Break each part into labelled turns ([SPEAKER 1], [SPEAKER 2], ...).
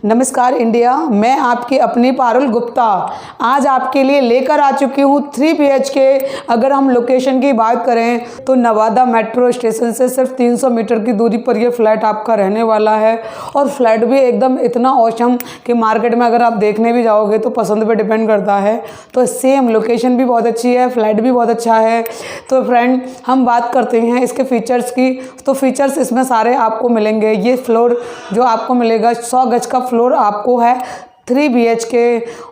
[SPEAKER 1] नमस्कार इंडिया, मैं आपकी अपनी पारुल गुप्ता आज आपके लिए लेकर आ चुकी हूँ 3 BHK। अगर हम लोकेशन की बात करें तो नवादा मेट्रो स्टेशन से सिर्फ 300 मीटर की दूरी पर यह फ्लैट आपका रहने वाला है। और फ्लैट भी एकदम इतना औसम कि मार्केट में अगर आप देखने भी जाओगे तो पसंद पे डिपेंड करता है। तो सेम लोकेशन भी बहुत अच्छी है, फ्लैट भी बहुत अच्छा है। तो फ्रेंड, हम बात करते हैं इसके फीचर्स की। तो फीचर्स इसमें सारे आपको मिलेंगे। ये फ्लोर जो आपको मिलेगा 100 गज का फ्लोर आपको है 3 BHK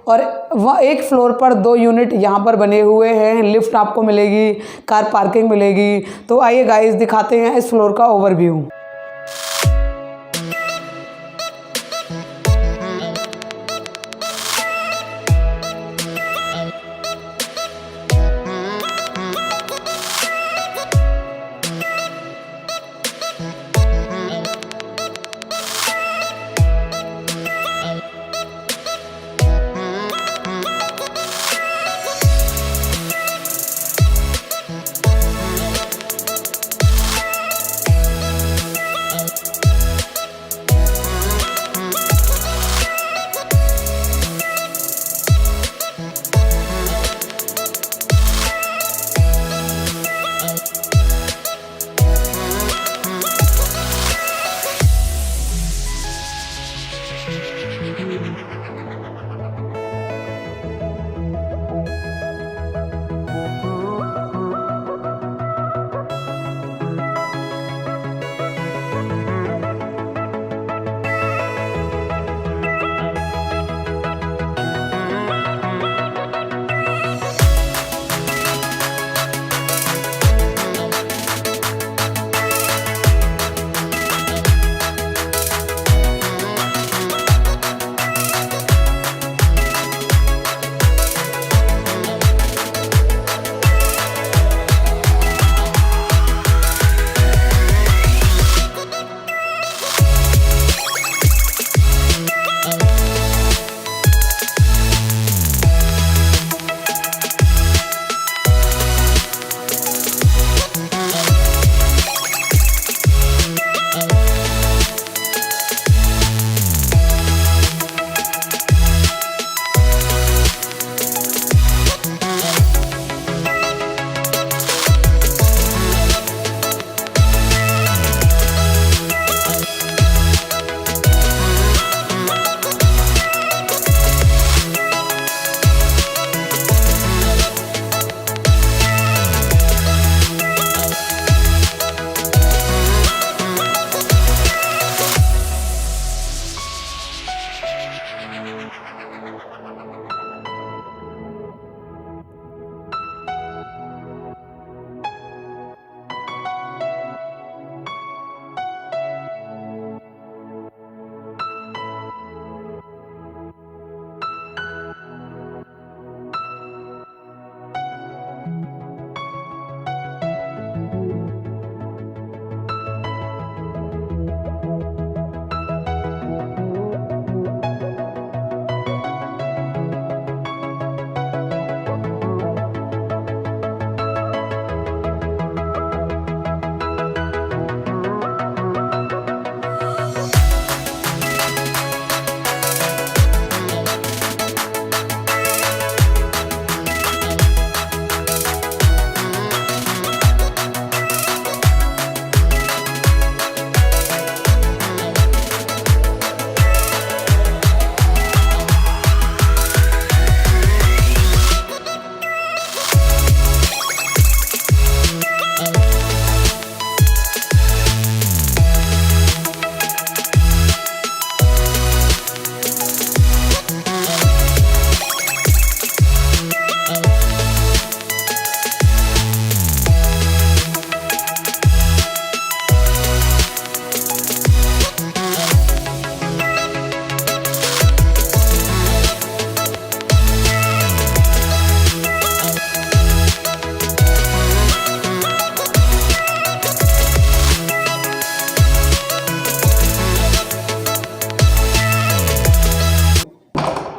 [SPEAKER 1] और वह एक फ्लोर पर 2 यूनिट यहाँ पर बने हुए हैं। लिफ्ट आपको मिलेगी, कार पार्किंग मिलेगी। तो आइए गाइस दिखाते हैं इस फ्लोर का ओवरव्यू।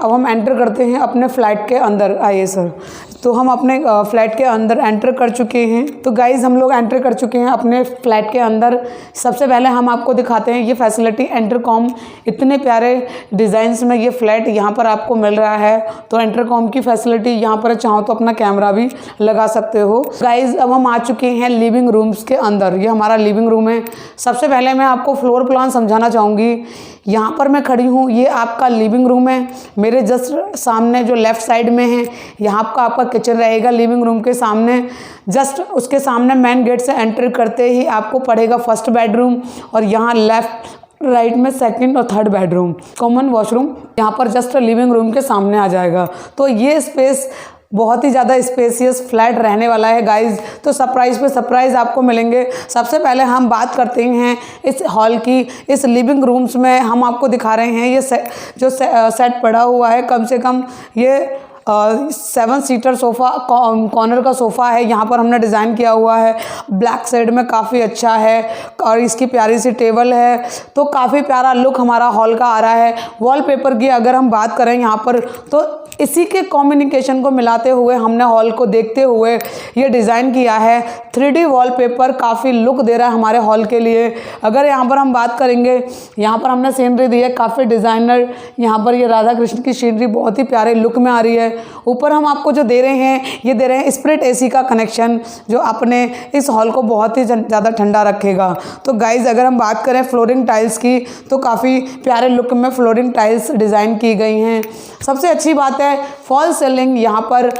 [SPEAKER 1] अब हम एंटर करते हैं अपने फ्लैट के अंदर। आइए सर। तो हम अपने फ्लैट के अंदर एंटर कर चुके हैं। तो गाइज़ हम लोग एंटर कर चुके हैं अपने फ्लैट के अंदर। सबसे पहले हम आपको दिखाते हैं ये फैसिलिटी इंटरकॉम। इतने प्यारे डिज़ाइंस में ये फ्लैट यहाँ पर आपको मिल रहा है। तो इंटरकॉम की फैसिलिटी यहाँ पर चाहो तो अपना कैमरा भी लगा सकते हो। गाइज़ अब हम आ चुके हैं लिविंग रूम्स के अंदर। ये हमारा लिविंग रूम है। सबसे पहले मैं आपको फ्लोर प्लान समझाना चाहूँगी। यहाँ पर मैं खड़ी हूँ, ये आपका लिविंग रूम है। मेरे जस्ट सामने जो लेफ़्ट साइड में है यहाँ का आपका किचन रहेगा। लिविंग रूम के सामने जस्ट उसके सामने मेन गेट से एंटर करते ही आपको पड़ेगा फर्स्ट बेडरूम, और यहाँ लेफ़्ट राइट में सेकंड और थर्ड बेडरूम, कॉमन वॉशरूम यहाँ पर जस्ट लिविंग रूम के सामने आ जाएगा। तो ये स्पेस बहुत ही ज़्यादा स्पेसियस फ्लैट रहने वाला है गाइज़। तो सरप्राइज़ पे सरप्राइज़ आपको मिलेंगे। सबसे पहले हम बात करते हैं इस हॉल की। इस लिविंग रूम्स में हम आपको दिखा रहे हैं ये सेट पड़ा हुआ है। कम से कम ये 7 सीटर सोफ़ा, कॉर्नर का सोफ़ा है। यहाँ पर हमने डिज़ाइन किया हुआ है, ब्लैक शेड में काफ़ी अच्छा है, और इसकी प्यारी सी टेबल है। तो काफ़ी प्यारा लुक हमारा हॉल का आ रहा है। वॉलपेपर की अगर हम बात करें यहाँ पर, तो इसी के कम्युनिकेशन को मिलाते हुए हमने हॉल को देखते हुए ये डिज़ाइन किया है। 3D वॉलपेपर काफ़ी लुक दे रहा है हमारे हॉल के लिए। अगर यहाँ पर हम बात करेंगे, यहाँ पर हमने सीनरी दी है काफ़ी डिज़ाइनर। यहाँ पर ये राधा कृष्ण की सीनरी बहुत ही प्यारे लुक में आ रही है। ऊपर हम आपको जो दे रहे हैं, ये दे रहे हैं स्प्लिट AC का कनेक्शन, जो अपने इस हॉल को बहुत ही ज़्यादा ठंडा रखेगा। तो गाइज़ अगर हम बात करें फ्लोरिंग टाइल्स की, तो काफ़ी प्यारे लुक में फ्लोरिंग टाइल्स डिज़ाइन की गई हैं। सबसे अच्छी बात है फॉल सीलिंग यहाँ पर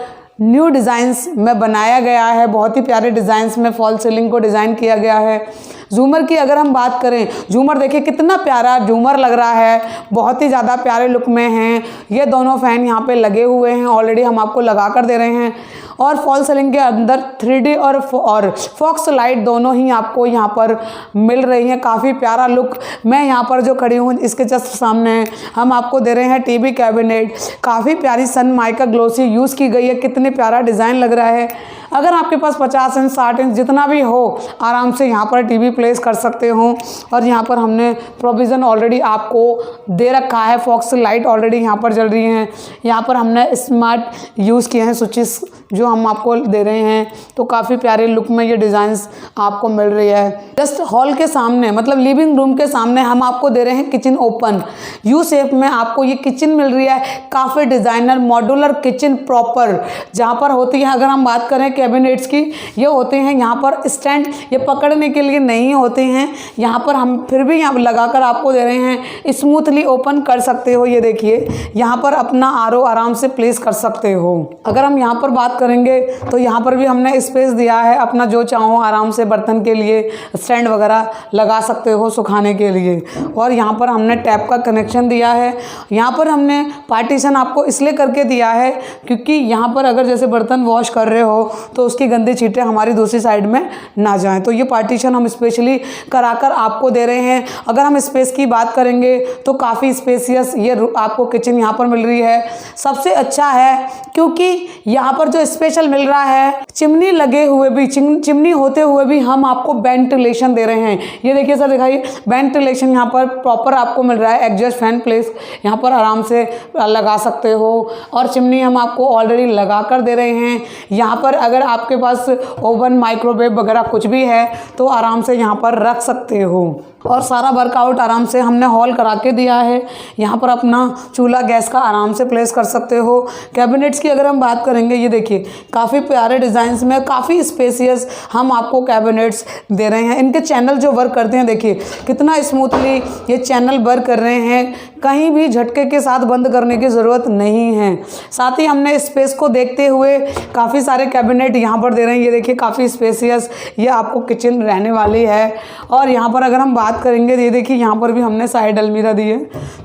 [SPEAKER 1] न्यू डिज़ाइंस में बनाया गया है। बहुत ही प्यारे डिज़ाइंस में फॉल सीलिंग को डिज़ाइन किया गया है। झूमर की अगर हम बात करें, झूमर देखिए कितना प्यारा झूमर लग रहा है, बहुत ही ज़्यादा प्यारे लुक में हैं। ये दोनों फ़ैन यहाँ पे लगे हुए हैं, ऑलरेडी हम आपको लगा कर दे रहे हैं। और फॉल सीलिंग के अंदर 3D और फॉक्स लाइट दोनों ही आपको यहाँ पर मिल रही हैं। काफ़ी प्यारा लुक। मैं यहाँ पर जो खड़ी हूँ इसके जस्ट सामने हम आपको दे रहे हैं टीवी कैबिनेट। काफ़ी प्यारी सनमाइका ग्लोसी यूज़ की गई है। कितने प्यारा डिज़ाइन लग रहा है। अगर आपके पास 50 इंच 60 इंच जितना भी हो, आराम से यहाँ पर टीवी प्लेस कर सकते हो। और यहाँ पर हमने प्रोविज़न ऑलरेडी आपको दे रखा है। फॉक्स लाइट ऑलरेडी यहाँ पर जल रही हैं। यहाँ पर हमने स्मार्ट यूज़ किए हैं स्विचेस जो हम आपको दे रहे हैं। तो काफ़ी प्यारे लुक में ये डिज़ाइंस आपको मिल रही है। जस्ट हॉल के सामने मतलब लिविंग रूम के सामने हम आपको दे रहे हैं किचन ओपन। यू शेप में आपको ये किचन मिल रही है। काफ़ी डिज़ाइनर मॉड्यूलर किचन प्रॉपर, जहाँ पर होती है अगर हम बात करें कैबिनेट्स की, ये होते हैं यहाँ पर स्टैंड, ये पकड़ने के लिए नहीं होते हैं। यहाँ पर हम फिर भी यहाँ लगाकर आपको दे रहे हैं, स्मूथली ओपन कर सकते हो। ये देखिए यहाँ पर अपना RO आराम से प्लेस कर सकते हो। अगर हम यहाँ पर बात करेंगे तो यहाँ पर भी हमने स्पेस दिया है, अपना जो चाहो आराम से बर्तन के लिए स्टैंड वगैरह लगा सकते हो सुखाने के लिए। और यहाँ पर हमने टैप का कनेक्शन दिया है। यहाँ पर हमने पार्टीशन आपको इसलिए करके दिया है क्योंकि यहाँ पर अगर जैसे बर्तन वॉश कर रहे हो तो उसकी गंदी चीटें हमारी दूसरी साइड में ना जाएं। तो ये पार्टीशन हम स्पेशली कराकर आपको दे रहे हैं। अगर हम स्पेस की बात करेंगे तो काफ़ी स्पेसियस ये आपको किचन यहाँ पर मिल रही है। सबसे अच्छा है क्योंकि यहाँ पर जो स्पेशल मिल रहा है, चिमनी लगे हुए भी, चिमनी होते हुए भी हम आपको वेंटिलेशन दे रहे हैं। ये देखिए सर, दिखाइए वेंटिलेशन यहाँ पर प्रॉपर आपको मिल रहा है। एग्जॉस्ट फैन प्लेस यहाँ पर आराम से लगा सकते हो। और चिमनी हम आपको ऑलरेडी लगा कर दे रहे हैं। यहाँ पर अगर आपके पास ओवन माइक्रोवेव वगैरह कुछ भी है तो आराम से यहाँ पर रख सकते हो। और सारा वर्कआउट आराम से हमने हॉल करा के दिया है। यहाँ पर अपना चूल्हा गैस का आराम से प्लेस कर सकते हो। कैबिनेट्स की अगर हम बात करेंगे, ये देखिए काफ़ी प्यारे डिज़ाइंस में काफ़ी स्पेसियस हम आपको कैबिनेट्स दे रहे हैं। इनके चैनल जो वर्क करते हैं, देखिए कितना स्मूथली ये चैनल वर्क कर रहे हैं। कहीं भी झटके के साथ बंद करने की ज़रूरत नहीं है। साथ ही हमने स्पेस को देखते हुए काफ़ी सारे कैबिनेट यहाँ पर दे रहे हैं। ये देखिए काफ़ी स्पेसियस ये आपको किचन रहने वाली है। और यहाँ पर अगर हम बात करेंगे, ये देखिए यहाँ पर भी हमने साइड अलमीरा दी है।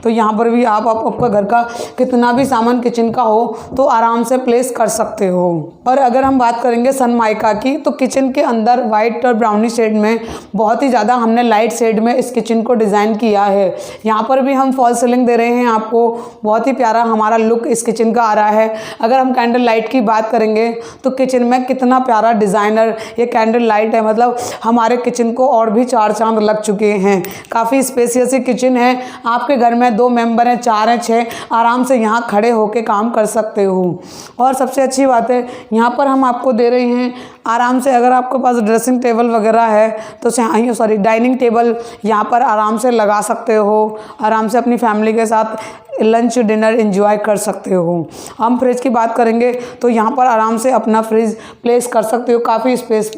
[SPEAKER 1] तो यहाँ पर भी आपका घर का कितना भी सामान किचन का हो तो आराम से प्लेस कर सकते हो। और अगर हम बात करेंगे सनमाइका की, तो किचन के अंदर वाइट और ब्राउनी शेड में बहुत ही ज़्यादा हमने लाइट शेड में इस किचन को डिज़ाइन किया है। यहाँ पर भी हम फॉल सीलिंग दे रहे हैं आपको, बहुत ही प्यारा हमारा लुक इस किचन का आ रहा है। अगर हम कैंडल लाइट की बात करेंगे तो किचन में कितना प्यारा डिज़ाइनर ये कैंडल लाइट है, मतलब हमारे किचन को और भी 4 चांद लग चुके हैं। काफ़ी स्पेसियस किचन है। आपके घर में 2 मेंबर हैं, 4 हैं, 6, आराम से यहाँ खड़े होकर काम कर सकते हो। और सबसे अच्छी बात है यहाँ पर हम आपको दे रहे हैं आराम से, अगर आपके पास ड्रेसिंग टेबल वगैरह है तो डाइनिंग टेबल यहाँ पर आराम से लगा सकते हो, आराम से अपनी फैमिली के साथ लंच डिनर एंजॉय कर सकते हो। हम फ्रिज की बात करेंगे तो यहाँ पर आराम से अपना फ्रिज प्लेस कर सकते हो, काफ़ी स्पेस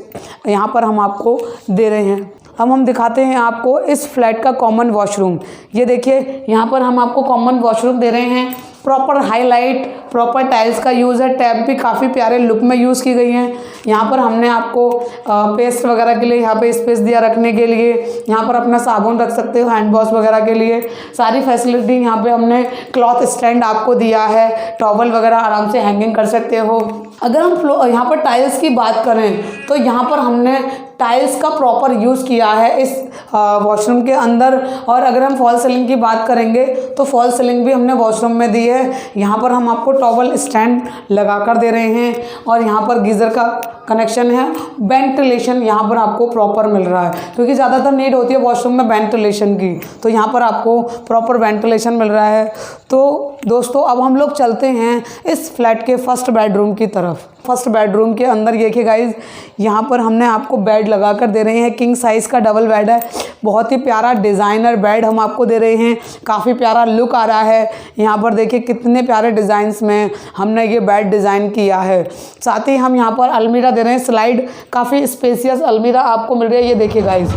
[SPEAKER 1] यहाँ पर हम आपको दे रहे हैं। अब हम दिखाते हैं आपको इस फ्लैट का कॉमन वॉशरूम। ये देखिए यहाँ पर हम आपको कॉमन वॉशरूम दे रहे हैं, प्रॉपर हाईलाइट, प्रॉपर टाइल्स का यूज़ है, टैप भी काफ़ी प्यारे लुक में यूज़ की गई हैं। यहाँ पर हमने आपको पेस्ट वगैरह के लिए यहाँ पे स्पेस दिया रखने के लिए, यहाँ पर अपना साबुन रख सकते हो, हैंड वॉश वगैरह के लिए सारी फैसिलिटी यहाँ पे हमने। क्लॉथ स्टैंड आपको दिया है, टॉवल वगैरह आराम से हैंगिंग कर सकते हो। अगर हम यहाँ पर टाइल्स की बात करें तो यहाँ पर हमने टाइल्स का प्रॉपर यूज़ किया है इस वॉशरूम के अंदर। और अगर हम फॉल सीलिंग की बात करेंगे तो फॉल सीलिंग भी हमने वॉशरूम में दी है। यहाँ पर हम आपको टॉवल स्टैंड लगा कर दे रहे हैं और यहाँ पर गीज़र का कनेक्शन है। वेंटिलेशन यहाँ पर आपको प्रॉपर मिल रहा है, क्योंकि ज़्यादातर नीड होती है वॉशरूम में वेंटिलेशन की, तो यहाँ पर आपको प्रॉपर वेंटिलेशन मिल रहा है। तो दोस्तों अब हम लोग चलते हैं इस फ्लैट के फर्स्ट बेडरूम की तरफ। फर्स्ट बेडरूम के अंदर देखिए गाइज, यहाँ पर हमने आपको बेड लगा कर दे रहे हैं। किंग साइज़ का डबल बेड है, बहुत ही प्यारा डिज़ाइनर बेड हम आपको दे रहे हैं, काफ़ी प्यारा लुक आ रहा है। यहाँ पर देखिए कितने प्यारे डिज़ाइंस में हमने ये बेड डिज़ाइन किया है। साथ ही हम यहाँ पर अलमीरा दे रहे हैं, स्लाइड, काफ़ी स्पेसियस अलमीरा आपको मिल रही है। ये देखिए गाइज,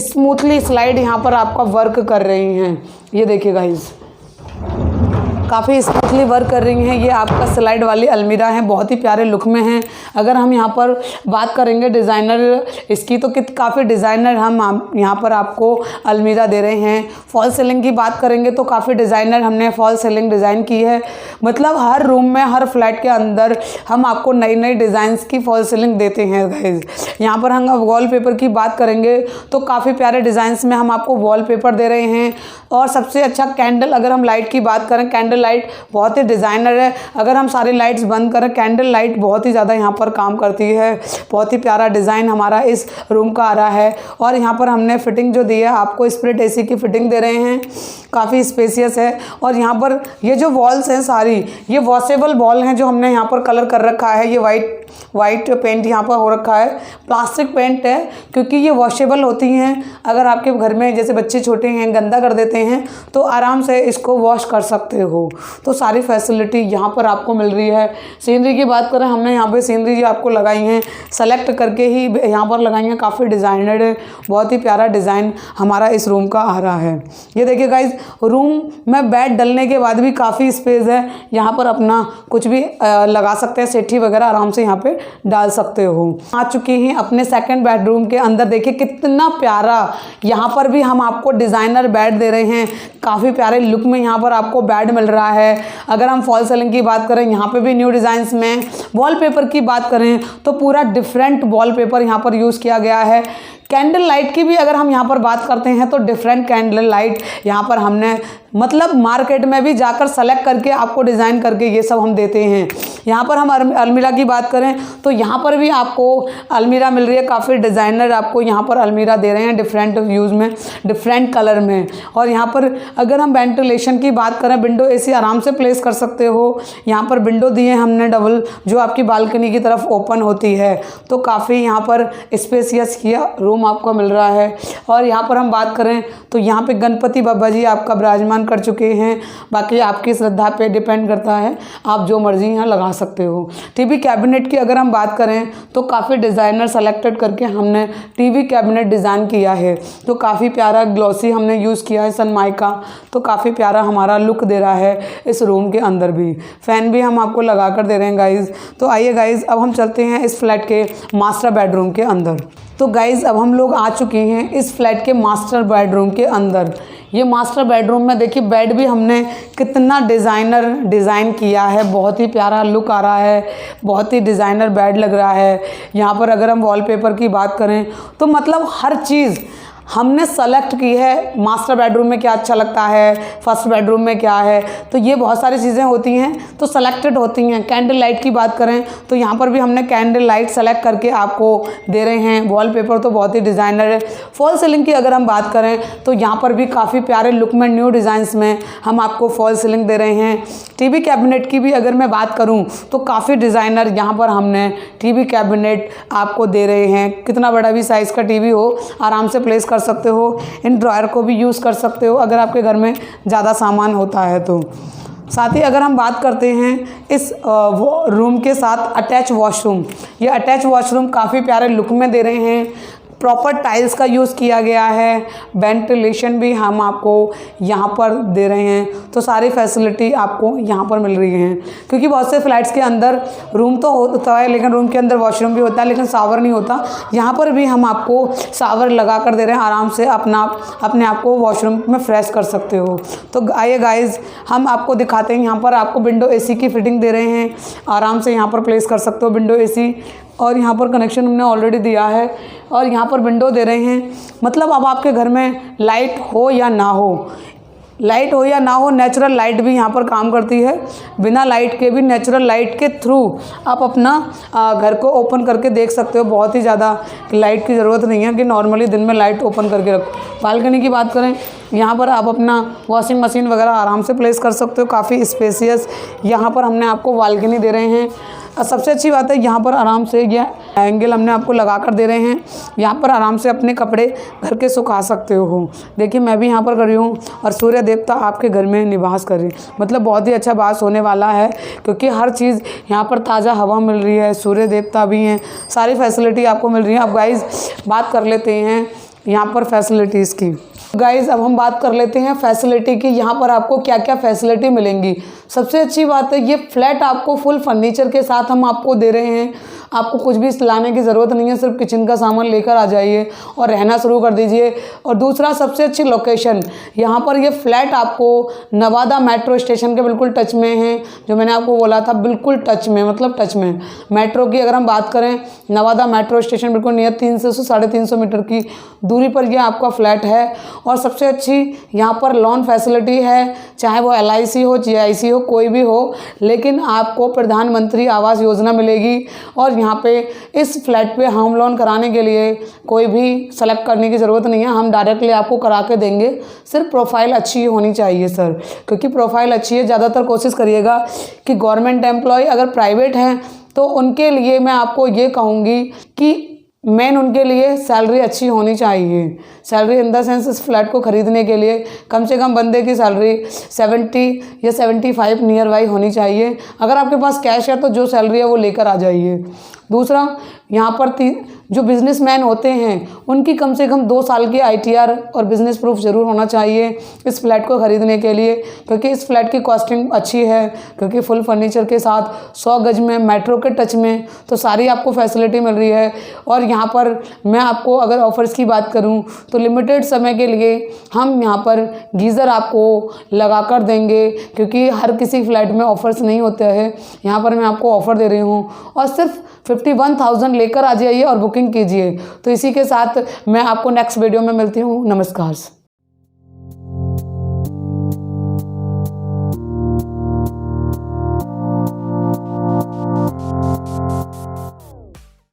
[SPEAKER 1] स्मूथली स्लाइड यहाँ पर आपका वर्क कर रही हैं। ये देखिए गाइज, काफ़ी स्मूथली वर्क कर रही हैं। ये आपका स्लाइड वाली अलमीरा है, बहुत ही प्यारे लुक में है। अगर हम यहाँ पर बात करेंगे डिज़ाइनर इसकी तो काफ़ी डिज़ाइनर हम यहाँ पर आपको अलमीरा दे रहे हैं। फॉल सीलिंग की बात करेंगे तो काफ़ी डिज़ाइनर हमने फॉल सीलिंग डिज़ाइन की है। मतलब हर रूम में, हर फ्लैट के अंदर हम आपको नई नई डिज़ाइंस की फॉल सीलिंग देते हैं गाइज। यहाँ पर हम वॉलपेपर की बात करेंगे तो काफ़ी प्यारे डिज़ाइंस में हम आपको वॉलपेपर दे रहे हैं। और सबसे अच्छा कैंडल, अगर हम लाइट की बात करें, कैंडल लाइट बहुत ही डिज़ाइनर है। अगर हम सारी लाइट्स बंद करें, कैंडल लाइट बहुत ही ज़्यादा यहाँ पर काम करती है। बहुत ही प्यारा डिज़ाइन हमारा इस रूम का आ रहा है। और यहाँ पर हमने फिटिंग जो दी है आपको, स्प्लिट एसी की फिटिंग दे रहे हैं, काफ़ी स्पेसियस है। और यहाँ पर ये जो वॉल्स हैं सारी, ये वॉशेबल वॉल हैं जो हमने यहाँ पर कलर कर रखा है। ये वाइट पेंट यहाँ पर हो रखा है, प्लास्टिक पेंट है, क्योंकि ये वॉशेबल होती हैं। अगर आपके घर में जैसे बच्चे छोटे हैं, गंदा कर देते हैं, तो आराम से इसको वॉश कर सकते हो। तो सारी फैसिलिटी यहाँ पर आपको मिल रही है। सीनरी की बात करें, हमने यहाँ पे सीनरी जी आपको लगाई हैं, सेलेक्ट करके ही यहाँ पर लगाई हैं, काफ़ी डिज़ाइनर है। बहुत ही प्यारा डिज़ाइन हमारा इस रूम का आ रहा है। ये देखिए गाइज, रूम में बेड डलने के बाद भी काफ़ी स्पेस है। यहाँ पर अपना कुछ भी लगा सकते हैं, सेठी वगैरह आराम से यहाँ पे डाल सकते हो। आ चुके हैं अपने सेकंड बेडरूम के अंदर। देखिए कितना प्यारा, यहाँ पर भी हम आपको डिज़ाइनर बेड दे रहे हैं, काफ़ी प्यारे लुक में यहाँ पर आपको बेड मिल रहा है। अगर हम फॉल सीलिंग की बात करें, यहाँ पे भी न्यू डिज़ाइंस में। वॉलपेपर की बात करें तो पूरा डिफरेंट वॉलपेपर यहाँ पर यूज़ किया गया है। कैंडल लाइट की भी अगर हम यहाँ पर बात करते हैं तो डिफरेंट कैंडल लाइट यहाँ पर हमने, मतलब मार्केट में भी जाकर सेलेक्ट करके आपको डिज़ाइन करके ये सब हम देते हैं। यहाँ पर हम अलमीरा की बात करें तो यहाँ पर भी आपको अलमीरा मिल रही है, काफ़ी डिज़ाइनर आपको यहाँ पर अलमीरा दे रहे हैं, डिफरेंट व्यूज़ में, डिफरेंट कलर में। और यहाँ पर अगर हम वेंटिलेशन की बात करें, विंडो एसी आराम से प्लेस कर सकते हो। यहाँ पर विंडो दिए हमने डबल, जो आपकी बालकनी की तरफ ओपन होती है, तो काफ़ी यहाँ पर स्पेसियस किया रूम आपको मिल रहा है। और यहाँ पर हम बात करें तो यहाँ पे गणपति बाबा जी आपका विराजमान कर चुके हैं। बाकी आपकी श्रद्धा पे डिपेंड करता है, आप जो मर्जी यहाँ लगा सकते हो। टीवी कैबिनेट की अगर हम बात करें तो काफ़ी डिज़ाइनर सेलेक्टेड करके हमने टीवी कैबिनेट डिज़ाइन किया है, तो काफ़ी प्यारा ग्लॉसी हमने यूज़ किया है सनमाइका, तो काफ़ी प्यारा हमारा लुक दे रहा है इस रूम के अंदर भी। फ़ैन भी हम आपको लगा कर दे रहे हैं गाइज़। तो आइए गाइज़, अब हम चलते हैं इस फ्लैट के मास्टर बेडरूम के अंदर। तो गाइज़ अब हम लोग आ चुके हैं इस फ्लैट के मास्टर बेडरूम के अंदर। ये मास्टर बेडरूम में देखिए बेड भी हमने कितना डिज़ाइनर डिज़ाइन किया है, बहुत ही प्यारा लुक आ रहा है, बहुत ही डिज़ाइनर बेड लग रहा है। यहाँ पर अगर हम वॉलपेपर की बात करें तो मतलब हमने सेलेक्ट की है मास्टर बेडरूम में क्या अच्छा लगता है, फर्स्ट बेडरूम में क्या है, तो ये बहुत सारी चीज़ें होती हैं तो सेलेक्टेड होती हैं। कैंडल लाइट की बात करें तो यहाँ पर भी हमने कैंडल लाइट सेलेक्ट करके आपको दे रहे हैं। वॉलपेपर तो बहुत ही डिज़ाइनर है। फॉल सीलिंग की अगर हम बात करें तो यहाँ पर भी काफ़ी प्यारे लुक में न्यू डिज़ाइंस में हम आपको फॉल सीलिंग दे रहे हैं। टीवी कैबिनेट की भी अगर मैं बात करूँ तो काफ़ी डिज़ाइनर यहाँ पर हमने टीवी कैबिनेट आपको दे रहे हैं। कितना बड़ा भी साइज़ का टीवी हो आराम से प्लेस कर सकते हो। इन ड्रॉयर को भी यूज़ कर सकते हो अगर आपके घर में ज़्यादा सामान होता है तो। साथ ही अगर हम बात करते हैं इस रूम के साथ अटैच वॉशरूम, ये अटैच वॉशरूम काफ़ी प्यारे लुक में दे रहे हैं। प्रॉपर टाइल्स का यूज़ किया गया है। वेंटिलेशन भी हम आपको यहाँ पर दे रहे हैं। तो सारी फैसिलिटी आपको यहाँ पर मिल रही हैं, क्योंकि बहुत से फ्लैट्स के अंदर रूम तो होता है लेकिन रूम के अंदर वॉशरूम भी होता है लेकिन शावर नहीं होता। यहाँ पर भी हम आपको शावर लगा कर दे रहे हैं। आराम से अपने आप को वॉशरूम में फ्रेश कर सकते हो। तो आइए गाइज़ हम आपको दिखाते हैं। यहाँ पर आपको विंडो AC की फिटिंग दे रहे हैं। आराम से यहाँ पर प्लेस कर सकते हो विंडो AC, और यहाँ पर कनेक्शन हमने ऑलरेडी दिया है और यहाँ पर विंडो दे रहे हैं। मतलब अब आपके घर में लाइट हो या ना हो, नेचुरल लाइट भी यहाँ पर काम करती है। बिना लाइट के भी नेचुरल लाइट के थ्रू आप अपना घर को ओपन करके देख सकते हो। बहुत ही ज़्यादा लाइट की ज़रूरत नहीं है कि नॉर्मली दिन में लाइट ओपन करके रखो। बालकनी की बात करें, यहाँ पर आप अपना वॉशिंग मशीन वगैरह आराम से प्लेस कर सकते हो। काफ़ी स्पेसियस यहाँ पर हमने आपको बालकनी दे रहे हैं। और सबसे अच्छी बात है यहाँ पर आराम से ये एंगल हमने आपको लगा कर दे रहे हैं। यहाँ पर आराम से अपने कपड़े घर के सुखा सकते हो। देखिए मैं भी यहाँ पर कर रही हूँ और सूर्य देवता आपके घर में निवास कर रही है। मतलब बहुत ही अच्छा बास होने वाला है, क्योंकि हर चीज़ यहाँ पर ताज़ा हवा मिल रही है, सूर्य देवता भी हैं, सारी फैसिलिटी आपको मिल रही है। अब गाइज़ बात कर लेते हैं यहाँ पर फैसिलिटीज़ की। गाइज़ अब हम बात कर लेते हैं फैसिलिटी की। यहाँ पर आपको क्या क्या फैसिलिटी मिलेंगी। सबसे अच्छी बात है ये फ्लैट आपको फुल फर्नीचर के साथ हम आपको दे रहे हैं। आपको कुछ भी लाने की ज़रूरत नहीं है, सिर्फ किचन का सामान लेकर आ जाइए और रहना शुरू कर दीजिए। और दूसरा सबसे अच्छी लोकेशन, यहाँ पर ये फ्लैट आपको नवादा मेट्रो स्टेशन के बिल्कुल टच में है। जो मैंने आपको बोला था बिल्कुल टच में, मतलब टच में। मेट्रो की अगर हम बात करें, नवादा मेट्रो स्टेशन बिल्कुल नियर 300 से 350 मीटर की दूरी पर यह आपका फ्लैट है। और सबसे अच्छी यहाँ पर लोन फैसिलिटी है, चाहे वो LIC हो, GIC हो, कोई भी हो, लेकिन आपको प्रधानमंत्री आवास योजना मिलेगी। और यहाँ पे इस फ्लैट पे होम लोन कराने के लिए कोई भी सेलेक्ट करने की ज़रूरत नहीं है, हम डायरेक्टली आपको करा के देंगे। सिर्फ प्रोफाइल अच्छी होनी चाहिए सर, क्योंकि प्रोफाइल अच्छी है। ज़्यादातर कोशिश करिएगा कि गवर्नमेंट एम्प्लॉय अगर प्राइवेट हैं तो उनके लिए मैं आपको ये कहूँगी कि मेन उनके लिए सैलरी अच्छी होनी चाहिए। सैलरी इन द सेंस इस फ्लैट को ख़रीदने के लिए कम से कम बंदे की सैलरी 70 या 75 नियर बाई होनी चाहिए। अगर आपके पास कैश है तो जो सैलरी है वो लेकर आ जाइए। दूसरा, यहाँ पर जो बिजनेसमैन होते हैं उनकी कम से कम 2 साल की ITR और बिज़नेस प्रूफ ज़रूर होना चाहिए इस फ्लैट को ख़रीदने के लिए, क्योंकि इस फ्लैट की कॉस्टिंग अच्छी है, क्योंकि फुल फर्नीचर के साथ 100 गज में मेट्रो के टच में, तो सारी आपको फैसिलिटी मिल रही है। और यहाँ पर मैं आपको अगर ऑफ़र्स की बात करूँ तो लिमिटेड समय के लिए हम यहाँ पर गीज़र आपको लगा कर देंगे, क्योंकि हर किसी फ्लैट में ऑफ़र्स नहीं होते हैं। यहाँ पर मैं आपको ऑफ़र दे रही हूँ और सिर्फ 51,000 लेकर आ जाइए और बुकिंग कीजिए। तो इसी के साथ मैं आपको नेक्स्ट वीडियो में मिलती हूँ। नमस्कार।